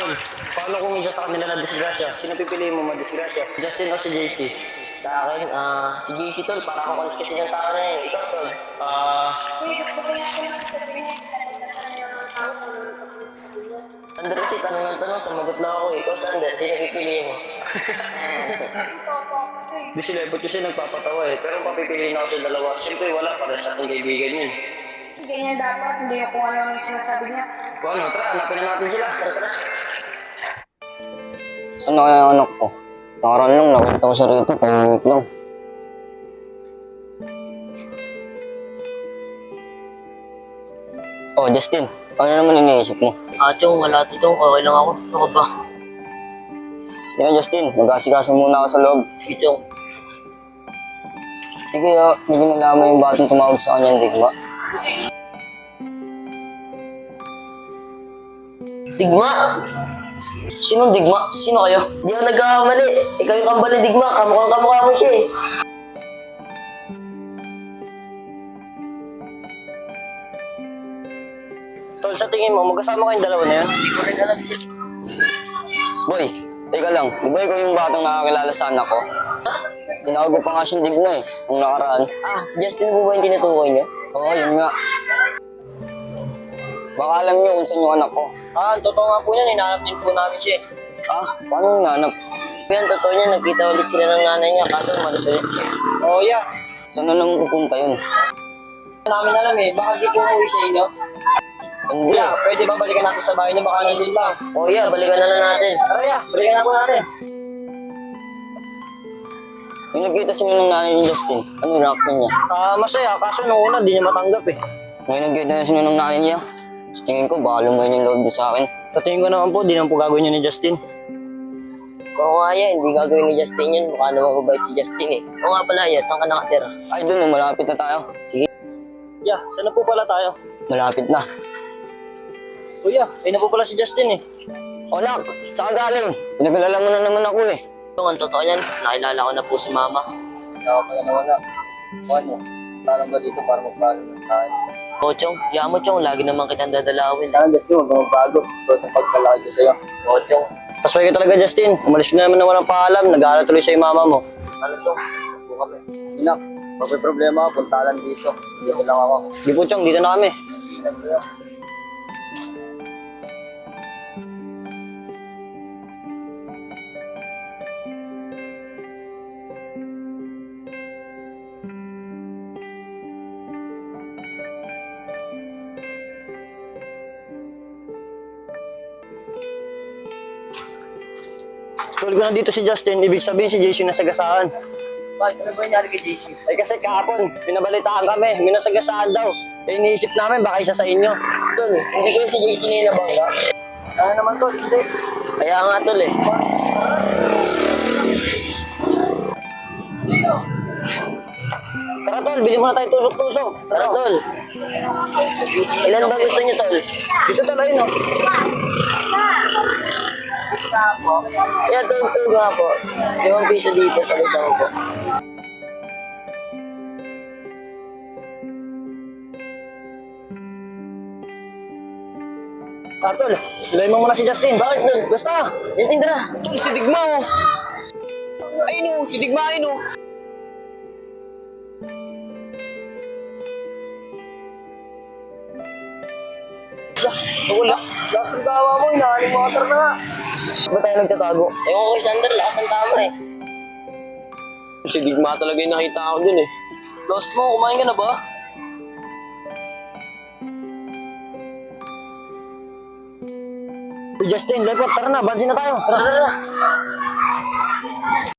Tol, paano kung isa sa kanila na disgrasya? Sino pipiliin mo madisgrasya? Justin o si JC? Sa akin, si JC tol, para ako kulit kasi yung tao na yun. Ikaw tol. Uy, ba't ba kaya ako nasasabihin niya? Sa niya ng tao kung ano kapag sa kanya? Sander kasi tanong ng tanong, sumagot lang ako. Ikaw Sander, sino pipiliin mo? Papa ako eh. Di sila, ba't kasi nagpapatawa eh. Pero kung papipiliin ako sa dalawa, siyempre wala para sa ating kaibigan yun. Ganyan dapat, hindi ako alam ang sinasabi niya. O ano, tara, hanapin na natin sila. Tara, tara. Saan na kaya ang anak ko? Nakaraan lang, nakita ko siya rito, tahimik lang. Oh, Justin, ano naman iniisip mo? Chong, wala to tong, okay lang ako. Ako ba? Sige na, Justin, mag-asikaso muna ako sa loob. Sige Chong. Sige, may ginalaman yung batang tumawag sa kanya, hindi ba? Digma! Sinong Digma? Sino kayo? Di ako nagkakamali. Ikaw yung kambali Digma. Kamukha mo siya eh. Tol, sa tingin mo, magkasama kayong dalawa na yun? Hindi ko rin alam. Boy, teka lang, di ba ikaw yung batang nakakilala sa anak ko? Tinawag ko pa nga siyang Digma eh, nung nakaraan. Si Justin po ba yung tinutukoy niyo? Oo, yun nga. Baka alam niyo kung saan yung anak ko. Totoo nga po yan. Hinahanap din po namin siya eh. Paano yung nanap? Yan, totoo niya. Nagkita ulit sila ng nanay niya. Kaso umalis ulit siya. Oo, yeah. Saan na naman pupunta yun? Hindi namin alam eh. Baka di po uwi sa inyo. Hindi. Pwede ba balikan natin sa bahay niyo? Baka nandun lang. Balikan na lang natin. Tara, balikan na po natin. Yung nagkita sila ng nanay ni Justin, ano reaction niya? Masaya, kaso nung una, di niya matanggap eh. Ngayon nagkita na sila ng nanay niya. Sa tingin ko, baka lumayan yung loob niya sa akin. Sa tingin ko naman po, di naman po gagawin yun ni Justin. Oo nga yan. Hindi gagawin ni Justin yun. Mukha naman mabait si Justin eh. Oo nga pala yan. Saan ka nakatira? Ay, dun, malapit na tayo. Yeah, saan na po pala tayo? Malapit na. Kuya, ayun na po pala si Justin eh. O nak, saan ka galing? Pinag-alala mo na naman ako eh. Ang totoo yan. Nakilala ko na po si Mama. Ako pala nawala. Ano? Parang ba dito para magpalo ng sa akin? Chong. Hiya mo, Chong. Lagi naman kitang dadalawin. Sana Justin, huwag kang magbago. Ito ang pagkalagi ko sa'yo. Chong. Pasway ka talaga, Justin. Umalis ka na naman na walang paalam. Nag-aaral tuloy sa'yo mama mo. Ano to? Buka kami. Inak, pag may problema ako, puntalan dito. Dito lang ako. Di po, Chong. Dito na kami. Tulad ko na dito si Justin, ibig sabihin si JC nasagasaan. Bakit? Ano ba nangyari kay JC? Ay kasi kahapon, pinabalitaan kami, minasagasaan daw. Eh iniisip namin baka isa sa inyo. Tol, hindi ko si JC nilabangga. Ano naman to, hindi. Kaya nga tol eh. Tara tol, bili muna tayo tusok-tusok. Tara tol. Ilan ba gusto niyo tol? Dito tayo no. Yan tol, tol nga po. 5 piso dito sa isang po. Tol, bilhin mo muna si Justin. Bakit tol? Basta! Justin tara. Tol, si Digma oh. Ayun oh, si Digma ayun oh. Wala. Lakas ng tawa mo, inaaling water na nga. Ba't tayo nagtatago? Ewan ko kay Sander, lakas ng tama eh. Si Digma talaga yung nakita ko dun eh. Lost mo, kumain ka na ba? Justin, Lepot, tara na, bansin na tayo. Tara, tara.